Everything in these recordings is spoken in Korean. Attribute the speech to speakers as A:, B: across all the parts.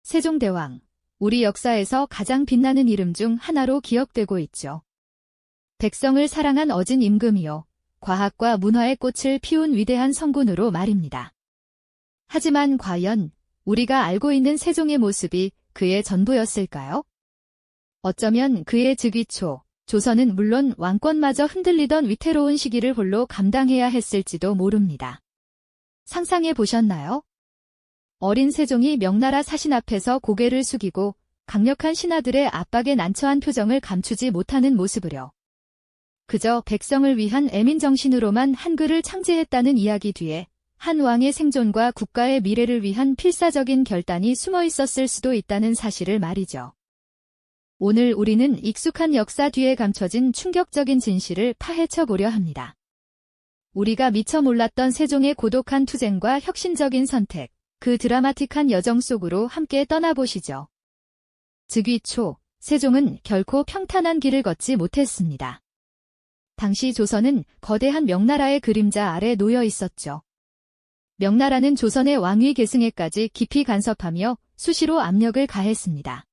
A: 세종대왕, 우리 역사에서 가장 빛나는 이름 중 하나로 기억되고 있죠. 백성을 사랑한 어진 임금이요, 과학과 문화의 꽃을 피운 위대한 성군으로 말입니다. 하지만 과연 우리가 알고 있는 세종의 모습이 그의 전부였을까요? 어쩌면 그의 즉위초, 조선은 물론 왕권마저 흔들리던 위태로운 시기를 홀로 감당해야 했을지도 모릅니다. 상상해 보셨나요? 어린 세종이 명나라 사신 앞에서 고개를 숙이고 강력한 신하들의 압박에 난처한 표정을 감추지 못하는 모습을요. 그저 백성을 위한 애민정신으로만 한글을 창제했다는 이야기 뒤에 한 왕의 생존과 국가의 미래를 위한 필사적인 결단이 숨어 있었을 수도 있다는 사실을 말이죠. 오늘 우리는 익숙한 역사 뒤에 감춰진 충격적인 진실을 파헤쳐 보려 합니다. 우리가 미처 몰랐던 세종의 고독한 투쟁과 혁신적인 선택, 그 드라마틱한 여정 속으로 함께 떠나보시죠. 즉위 초, 세종은 결코 평탄한 길을 걷지 못했습니다. 당시 조선은 거대한 명나라의 그림자 아래 놓여 있었죠. 명나라는 조선의 왕위 계승에까지 깊이 간섭하며 수시로 압력을 가했습니다.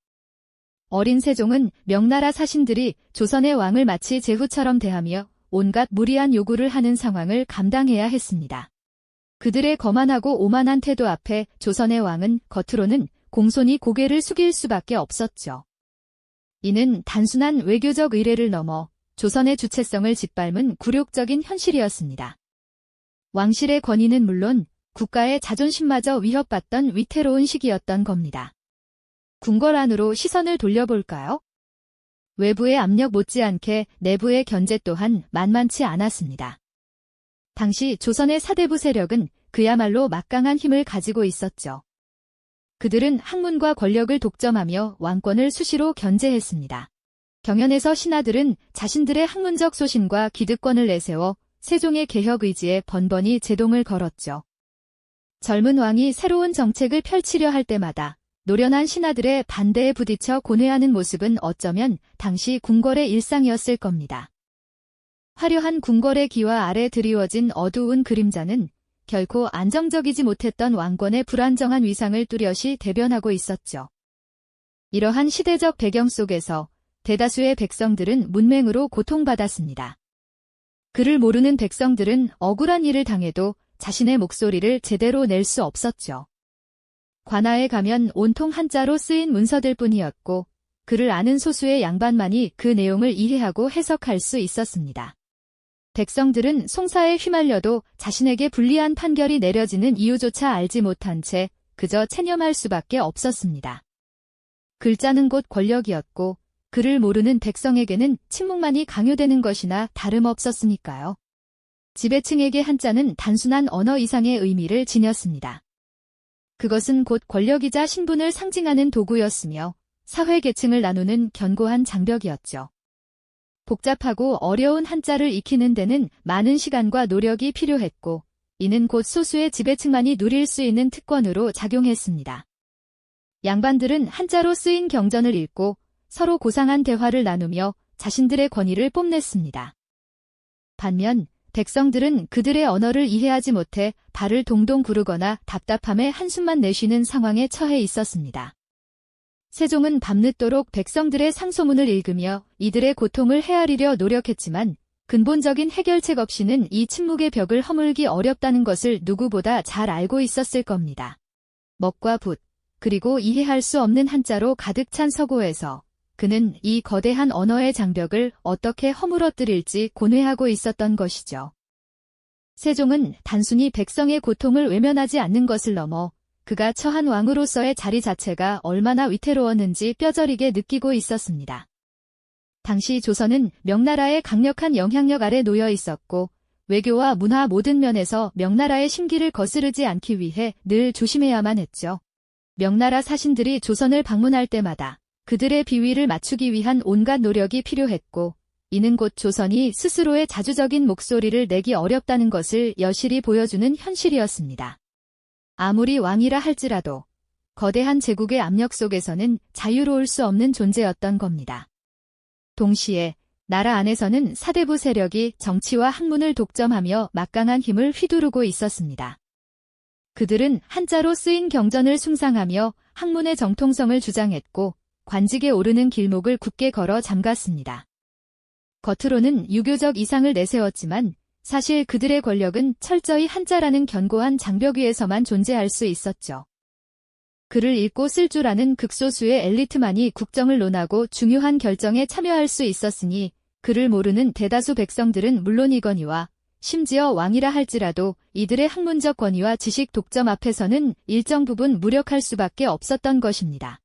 A: 어린 세종은 명나라 사신들이 조선의 왕을 마치 제후처럼 대하며 온갖 무리한 요구를 하는 상황을 감당해야 했습니다. 그들의 거만하고 오만한 태도 앞에 조선의 왕은 겉으로는 공손히 고개를 숙일 수밖에 없었죠. 이는 단순한 외교적 의례를 넘어 조선의 주체성을 짓밟은 굴욕적인 현실이었습니다. 왕실의 권위는 물론 국가의 자존심마저 위협받던 위태로운 시기였던 겁니다. 궁궐 안으로 시선을 돌려볼까요? 외부의 압력 못지않게 내부의 견제 또한 만만치 않았습니다. 당시 조선의 사대부 세력은 그야말로 막강한 힘을 가지고 있었죠. 그들은 학문과 권력을 독점하며 왕권을 수시로 견제했습니다. 경연에서 신하들은 자신들의 학문적 소신과 기득권을 내세워 세종의 개혁 의지에 번번이 제동을 걸었죠. 젊은 왕이 새로운 정책을 펼치려 할 때마다 노련한 신하들의 반대에 부딪혀 고뇌하는 모습은 어쩌면 당시 궁궐의 일상이었을 겁니다. 화려한 궁궐의 기와 아래 드리워진 어두운 그림자는 결코 안정적이지 못했던 왕권의 불안정한 위상을 뚜렷이 대변하고 있었죠. 이러한 시대적 배경 속에서 대다수의 백성들은 문맹으로 고통받았습니다. 그를 모르는 백성들은 억울한 일을 당해도 자신의 목소리를 제대로 낼 수 없었죠. 관아에 가면 온통 한자로 쓰인 문서들 뿐이었고 그를 아는 소수의 양반만이 그 내용을 이해하고 해석할 수 있었습니다. 백성들은 송사에 휘말려도 자신에게 불리한 판결이 내려지는 이유조차 알지 못한 채 그저 체념할 수밖에 없었습니다. 글자는 곧 권력이었고 그를 모르는 백성에게는 침묵만이 강요되는 것이나 다름없었으니까요. 지배층에게 한자는 단순한 언어 이상의 의미를 지녔습니다. 그것은 곧 권력이자 신분을 상징하는 도구였으며 사회 계층을 나누는 견고한 장벽이었죠. 복잡하고 어려운 한자를 익히는 데는 많은 시간과 노력이 필요했고 이는 곧 소수의 지배층만이 누릴 수 있는 특권으로 작용했습니다. 양반들은 한자로 쓰인 경전을 읽고 서로 고상한 대화를 나누며 자신들의 권위를 뽐냈습니다. 반면 백성들은 그들의 언어를 이해하지 못해 발을 동동 구르거나 답답함에 한숨만 내쉬는 상황에 처해 있었습니다. 세종은 밤늦도록 백성들의 상소문을 읽으며 이들의 고통을 헤아리려 노력했지만 근본적인 해결책 없이는 이 침묵의 벽을 허물기 어렵다는 것을 누구보다 잘 알고 있었을 겁니다. 먹과 붓, 그리고 이해할 수 없는 한자로 가득 찬 서고에서 그는 이 거대한 언어의 장벽을 어떻게 허물어뜨릴지 고뇌하고 있었던 것이죠. 세종은 단순히 백성의 고통을 외면하지 않는 것을 넘어 그가 처한 왕으로서의 자리 자체가 얼마나 위태로웠는지 뼈저리게 느끼고 있었습니다. 당시 조선은 명나라의 강력한 영향력 아래 놓여 있었고 외교와 문화 모든 면에서 명나라의 심기를 거스르지 않기 위해 늘 조심해야만 했죠. 명나라 사신들이 조선을 방문할 때마다 그들의 비위를 맞추기 위한 온갖 노력이 필요했고 이는 곧 조선이 스스로의 자주적인 목소리를 내기 어렵다는 것을 여실히 보여주는 현실이었습니다. 아무리 왕이라 할지라도 거대한 제국의 압력 속에서는 자유로울 수 없는 존재였던 겁니다. 동시에 나라 안에서는 사대부 세력이 정치와 학문을 독점하며 막강한 힘을 휘두르고 있었습니다. 그들은 한자로 쓰인 경전을 숭상하며 학문의 정통성을 주장했고 관직에 오르는 길목을 굳게 걸어 잠갔습니다. 겉으로는 유교적 이상을 내세웠지만 사실 그들의 권력은 철저히 한자라는 견고한 장벽 위에서만 존재할 수 있었죠. 글을 읽고 쓸 줄 아는 극소수의 엘리트만이 국정을 논하고 중요한 결정에 참여할 수 있었으니 글을 모르는 대다수 백성들은 물론이거니와 심지어 왕이라 할지라도 이들의 학문적 권위와 지식 독점 앞에서는 일정 부분 무력할 수밖에 없었던 것입니다.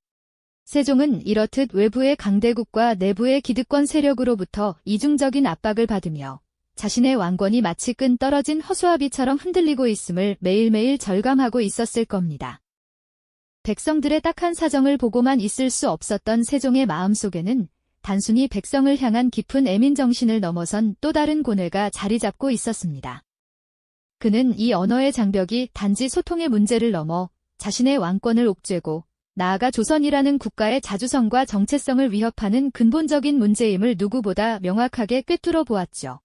A: 세종은 이렇듯 외부의 강대국과 내부의 기득권 세력으로부터 이중적인 압박을 받으며 자신의 왕권이 마치 끈 떨어진 허수아비처럼 흔들리고 있음을 매일매일 절감하고 있었을 겁니다. 백성들의 딱한 사정을 보고만 있을 수 없었던 세종의 마음속에는 단순히 백성을 향한 깊은 애민정신을 넘어선 또 다른 고뇌가 자리 잡고 있었습니다. 그는 이 언어의 장벽이 단지 소통의 문제를 넘어 자신의 왕권을 옥죄고 나아가 조선이라는 국가의 자주성과 정체성을 위협하는 근본적인 문제임을 누구보다 명확하게 꿰뚫어 보았죠.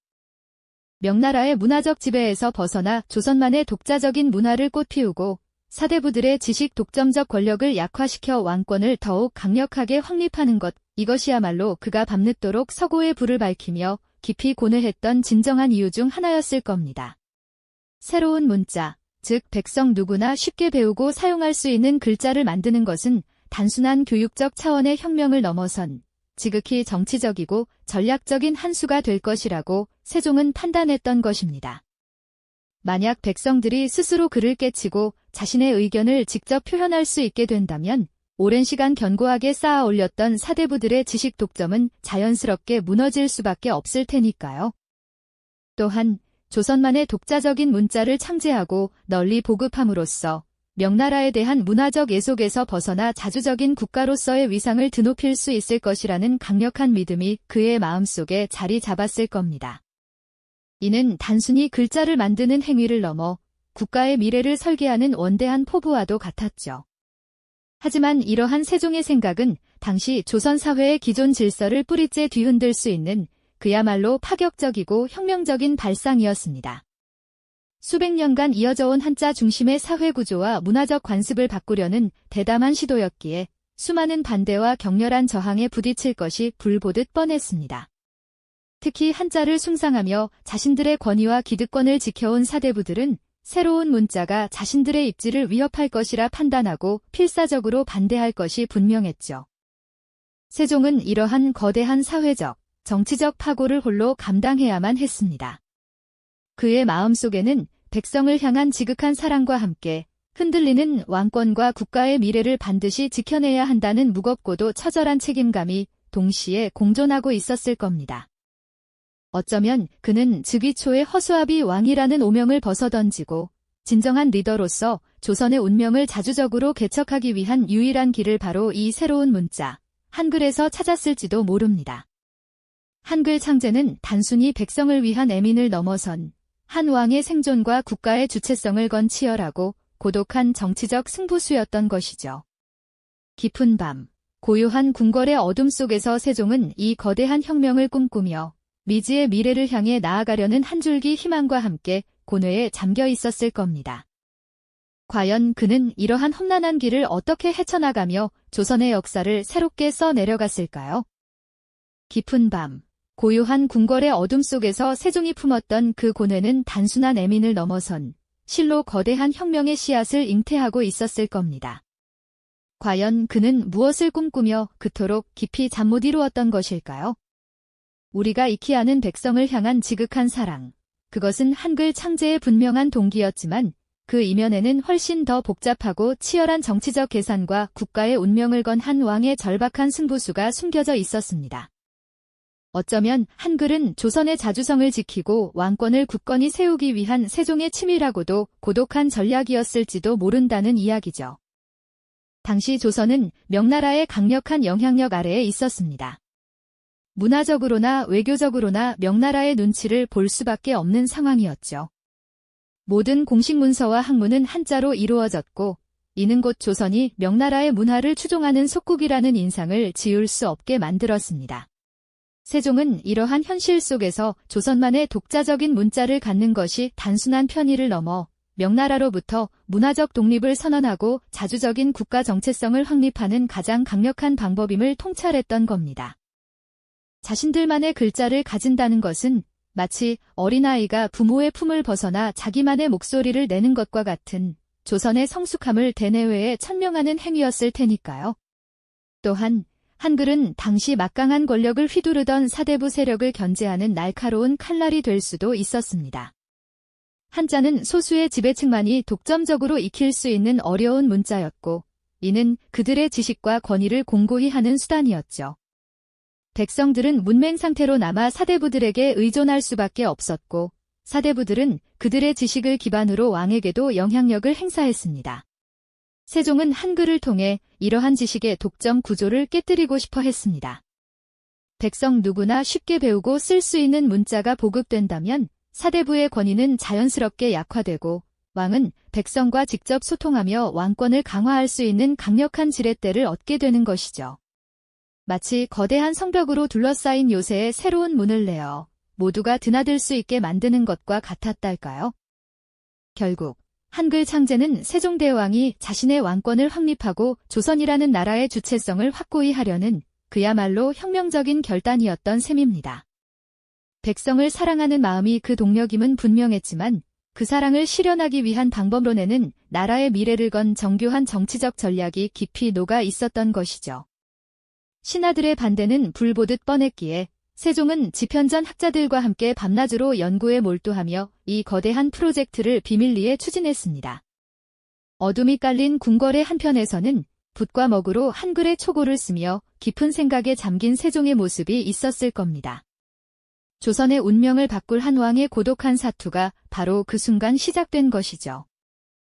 A: 명나라의 문화적 지배에서 벗어나 조선만의 독자적인 문화를 꽃피우고 사대부들의 지식 독점적 권력을 약화시켜 왕권을 더욱 강력하게 확립하는 것, 이것이야말로 그가 밤늦도록 서고의 불을 밝히며 깊이 고뇌했던 진정한 이유 중 하나였을 겁니다. 새로운 문자, 즉 백성 누구나 쉽게 배우고 사용할 수 있는 글자를 만드는 것은 단순한 교육적 차원의 혁명을 넘어선 지극히 정치적이고 전략적인 한 수가 될 것이라고 세종은 판단했던 것입니다. 만약 백성들이 스스로 글을 깨치고 자신의 의견을 직접 표현할 수 있게 된다면 오랜 시간 견고하게 쌓아 올렸던 사대부들의 지식 독점은 자연스럽게 무너질 수밖에 없을 테니까요. 또한 조선만의 독자적인 문자를 창제하고 널리 보급함으로써 명나라에 대한 문화적 예속에서 벗어나 자주적인 국가로서의 위상을 드높일 수 있을 것이라는 강력한 믿음이 그의 마음속에 자리 잡았을 겁니다. 이는 단순히 글자를 만드는 행위를 넘어 국가의 미래를 설계하는 원대한 포부와도 같았죠. 하지만 이러한 세종의 생각은 당시 조선 사회의 기존 질서를 뿌리째 뒤흔들 수 있는 그야말로 파격적이고 혁명적인 발상이었습니다. 수백 년간 이어져온 한자 중심의 사회 구조와 문화적 관습을 바꾸려는 대담한 시도였기에 수많은 반대와 격렬한 저항에 부딪힐 것이 불보듯 뻔했습니다. 특히 한자를 숭상하며 자신들의 권위와 기득권을 지켜온 사대부들은 새로운 문자가 자신들의 입지를 위협할 것이라 판단하고 필사적으로 반대할 것이 분명했죠. 세종은 이러한 거대한 사회적, 정치적 파고를 홀로 감당해야만 했습니다. 그의 마음속에는 백성을 향한 지극한 사랑과 함께 흔들리는 왕권과 국가의 미래를 반드시 지켜내야 한다는 무겁고도 처절한 책임감이 동시에 공존하고 있었을 겁니다. 어쩌면 그는 즉위초의 허수아비 왕이라는 오명을 벗어던지고 진정한 리더로서 조선의 운명을 자주적으로 개척하기 위한 유일한 길을 바로 이 새로운 문자, 한글에서 찾았을지도 모릅니다. 한글 창제는 단순히 백성을 위한 애민을 넘어선 한 왕의 생존과 국가의 주체성을 건 치열하고 고독한 정치적 승부수였던 것이죠. 깊은 밤, 고요한 궁궐의 어둠 속에서 세종은 이 거대한 혁명을 꿈꾸며 미지의 미래를 향해 나아가려는 한 줄기 희망과 함께 고뇌에 잠겨 있었을 겁니다. 과연 그는 이러한 험난한 길을 어떻게 헤쳐나가며 조선의 역사를 새롭게 써내려갔을까요? 깊은 밤, 고요한 궁궐의 어둠 속에서 세종이 품었던 그 고뇌는 단순한 애민을 넘어선 실로 거대한 혁명의 씨앗을 잉태하고 있었을 겁니다. 과연 그는 무엇을 꿈꾸며 그토록 깊이 잠 못 이루었던 것일까요? 우리가 익히 아는 백성을 향한 지극한 사랑, 그것은 한글 창제의 분명한 동기였지만 그 이면에는 훨씬 더 복잡하고 치열한 정치적 계산과 국가의 운명을 건 한 왕의 절박한 승부수가 숨겨져 있었습니다. 어쩌면 한글은 조선의 자주성을 지키고 왕권을 굳건히 세우기 위한 세종의 치밀하고도 고독한 전략이었을지도 모른다는 이야기죠. 당시 조선은 명나라의 강력한 영향력 아래에 있었습니다. 문화적으로나 외교적으로나 명나라의 눈치를 볼 수밖에 없는 상황이었죠. 모든 공식 문서와 학문은 한자로 이루어졌고 이는 곧 조선이 명나라의 문화를 추종하는 속국이라는 인상을 지울 수 없게 만들었습니다. 세종은 이러한 현실 속에서 조선만의 독자적인 문자를 갖는 것이 단순한 편의를 넘어 명나라로부터 문화적 독립을 선언하고 자주적인 국가 정체성을 확립하는 가장 강력한 방법임을 통찰했던 겁니다. 자신들만의 글자를 가진다는 것은 마치 어린아이가 부모의 품을 벗어나 자기만의 목소리를 내는 것과 같은 조선의 성숙함을 대내외에 천명하는 행위였을 테니까요. 또한 한글은 당시 막강한 권력을 휘두르던 사대부 세력을 견제하는 날카로운 칼날이 될 수도 있었습니다. 한자는 소수의 지배층만이 독점적으로 익힐 수 있는 어려운 문자였고, 이는 그들의 지식과 권위를 공고히 하는 수단이었죠. 백성들은 문맹 상태로 남아 사대부들에게 의존할 수밖에 없었고, 사대부들은 그들의 지식을 기반으로 왕에게도 영향력을 행사했습니다. 세종은 한글을 통해 이러한 지식의 독점 구조를 깨뜨리고 싶어 했습니다. 백성 누구나 쉽게 배우고 쓸 수 있는 문자가 보급된다면 사대부의 권위는 자연스럽게 약화되고 왕은 백성과 직접 소통하며 왕권을 강화할 수 있는 강력한 지렛대를 얻게 되는 것이죠. 마치 거대한 성벽으로 둘러싸인 요새에 새로운 문을 내어 모두가 드나들 수 있게 만드는 것과 같았달까요? 결국 한글 창제는 세종대왕이 자신의 왕권을 확립하고 조선이라는 나라의 주체성을 확고히 하려는 그야말로 혁명적인 결단이었던 셈입니다. 백성을 사랑하는 마음이 그 동력임은 분명했지만 그 사랑을 실현하기 위한 방법론에는 나라의 미래를 건 정교한 정치적 전략이 깊이 녹아 있었던 것이죠. 신하들의 반대는 불보듯 뻔했기에 세종은 집현전 학자들과 함께 밤낮으로 연구에 몰두하며 이 거대한 프로젝트를 비밀리에 추진했습니다. 어둠이 깔린 궁궐의 한편에서는 붓과 먹으로 한글의 초고를 쓰며 깊은 생각에 잠긴 세종의 모습이 있었을 겁니다. 조선의 운명을 바꿀 한 왕의 고독한 사투가 바로 그 순간 시작된 것이죠.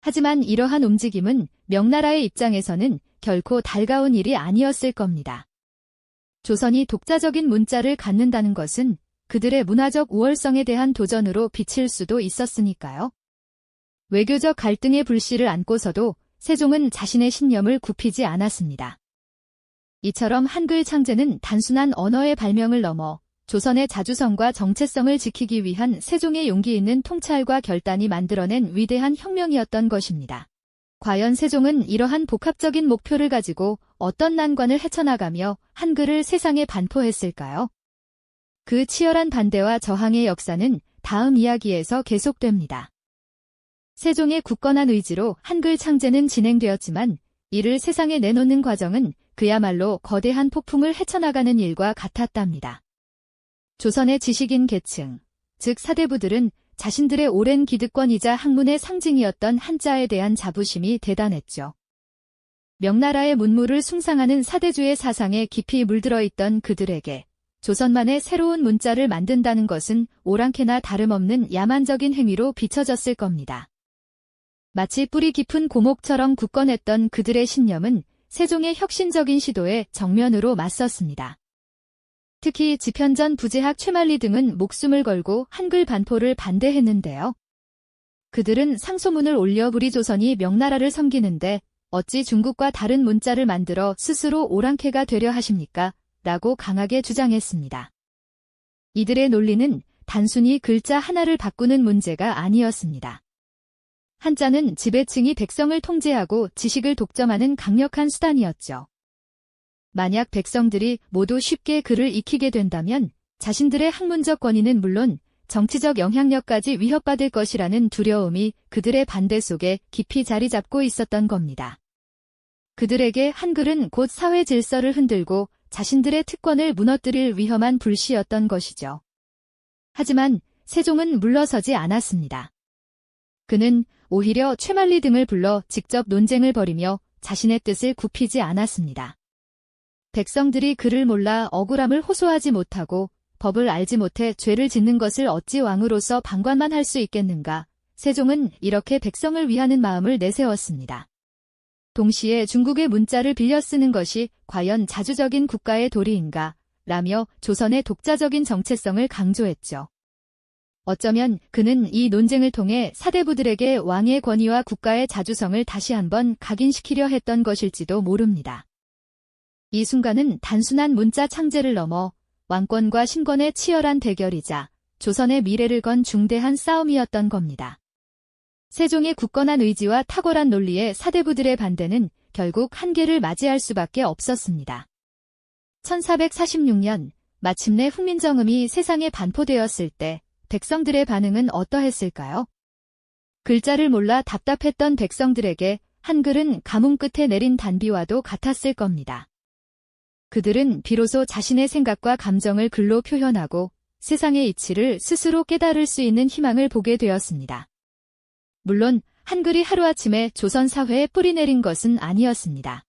A: 하지만 이러한 움직임은 명나라의 입장에서는 결코 달가운 일이 아니었을 겁니다. 조선이 독자적인 문자를 갖는다는 것은 그들의 문화적 우월성에 대한 도전으로 비칠 수도 있었으니까요. 외교적 갈등의 불씨를 안고서도 세종은 자신의 신념을 굽히지 않았습니다. 이처럼 한글 창제는 단순한 언어의 발명을 넘어 조선의 자주성과 정체성을 지키기 위한 세종의 용기 있는 통찰과 결단이 만들어낸 위대한 혁명이었던 것입니다. 과연 세종은 이러한 복합적인 목표를 가지고 어떤 난관을 헤쳐나가며 한글을 세상에 반포했을까요? 그 치열한 반대와 저항의 역사는 다음 이야기에서 계속됩니다. 세종의 굳건한 의지로 한글 창제는 진행되었지만 이를 세상에 내놓는 과정은 그야말로 거대한 폭풍을 헤쳐나가는 일과 같았답니다. 조선의 지식인 계층, 즉 사대부들은 자신들의 오랜 기득권이자 학문의 상징이었던 한자에 대한 자부심이 대단했죠. 명나라의 문물을 숭상하는 사대주의 사상에 깊이 물들어 있던 그들에게 조선만의 새로운 문자를 만든다는 것은 오랑캐나 다름없는 야만적인 행위로 비춰졌을 겁니다. 마치 뿌리 깊은 고목처럼 굳건했던 그들의 신념은 세종의 혁신적인 시도에 정면으로 맞섰습니다. 특히 집현전 부재학 최만리 등은 목숨을 걸고 한글 반포를 반대했는데요. 그들은 상소문을 올려 우리 조선이 명나라를 섬기는데 어찌 중국과 다른 문자를 만들어 스스로 오랑캐가 되려 하십니까? 라고 강하게 주장했습니다. 이들의 논리는 단순히 글자 하나를 바꾸는 문제가 아니었습니다. 한자는 지배층이 백성을 통제하고 지식을 독점하는 강력한 수단이었죠. 만약 백성들이 모두 쉽게 글을 익히게 된다면 자신들의 학문적 권위는 물론 정치적 영향력까지 위협받을 것이라는 두려움이 그들의 반대 속에 깊이 자리 잡고 있었던 겁니다. 그들에게 한글은 곧 사회 질서를 흔들고 자신들의 특권을 무너뜨릴 위험한 불씨였던 것이죠. 하지만 세종은 물러서지 않았습니다. 그는 오히려 최만리 등을 불러 직접 논쟁을 벌이며 자신의 뜻을 굽히지 않았습니다. 백성들이 글을 몰라 억울함을 호소하지 못하고 법을 알지 못해 죄를 짓는 것을 어찌 왕으로서 방관만 할 수 있겠는가. 세종은 이렇게 백성을 위하는 마음을 내세웠습니다. 동시에 중국의 문자를 빌려 쓰는 것이 과연 자주적인 국가의 도리인가 라며 조선의 독자적인 정체성을 강조했죠. 어쩌면 그는 이 논쟁을 통해 사대부들에게 왕의 권위와 국가의 자주성을 다시 한번 각인시키려 했던 것일지도 모릅니다. 이 순간은 단순한 문자 창제를 넘어 왕권과 신권의 치열한 대결이자 조선의 미래를 건 중대한 싸움이었던 겁니다. 세종의 굳건한 의지와 탁월한 논리에 사대부들의 반대는 결국 한계를 맞이할 수밖에 없었습니다. 1446년 마침내 훈민정음이 세상에 반포되었을 때 백성들의 반응은 어떠했을까요? 글자를 몰라 답답했던 백성들에게 한글은 가뭄 끝에 내린 단비와도 같았을 겁니다. 그들은 비로소 자신의 생각과 감정을 글로 표현하고 세상의 이치를 스스로 깨달을 수 있는 희망을 보게 되었습니다. 물론 한글이 하루아침에 조선 사회에 뿌리내린 것은 아니었습니다.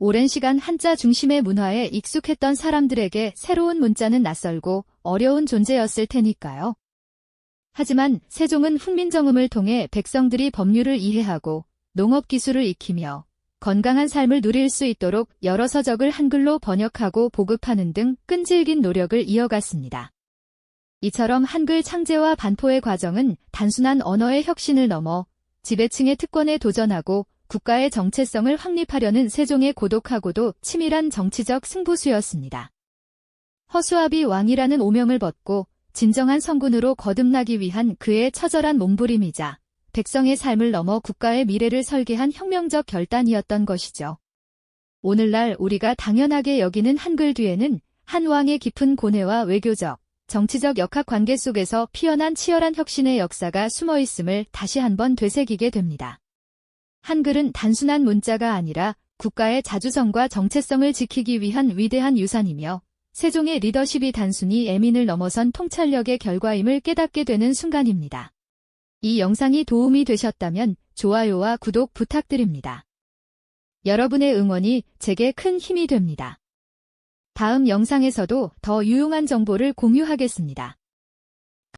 A: 오랜 시간 한자 중심의 문화에 익숙했던 사람들에게 새로운 문자는 낯설고 어려운 존재였을 테니까요. 하지만 세종은 훈민정음을 통해 백성들이 법률을 이해하고 농업기술을 익히며 건강한 삶을 누릴 수 있도록 여러 서적을 한글로 번역하고 보급하는 등 끈질긴 노력을 이어갔습니다. 이처럼 한글 창제와 반포의 과정은 단순한 언어의 혁신을 넘어 지배층의 특권에 도전하고 국가의 정체성을 확립하려는 세종의 고독하고도 치밀한 정치적 승부수였습니다. 허수아비 왕이라는 오명을 벗고 진정한 성군으로 거듭나기 위한 그의 처절한 몸부림이자 백성의 삶을 넘어 국가의 미래를 설계한 혁명적 결단이었던 것이죠. 오늘날 우리가 당연하게 여기는 한글 뒤에는 한 왕의 깊은 고뇌와 외교적, 정치적 역학관계 속에서 피어난 치열한 혁신의 역사가 숨어 있음을 다시 한번 되새기게 됩니다. 한글은 단순한 문자가 아니라 국가의 자주성과 정체성을 지키기 위한 위대한 유산이며 세종의 리더십이 단순히 애민을 넘어선 통찰력의 결과임을 깨닫게 되는 순간입니다. 이 영상이 도움이 되셨다면 좋아요와 구독 부탁드립니다. 여러분의 응원이 제게 큰 힘이 됩니다. 다음 영상에서도 더 유용한 정보를 공유하겠습니다.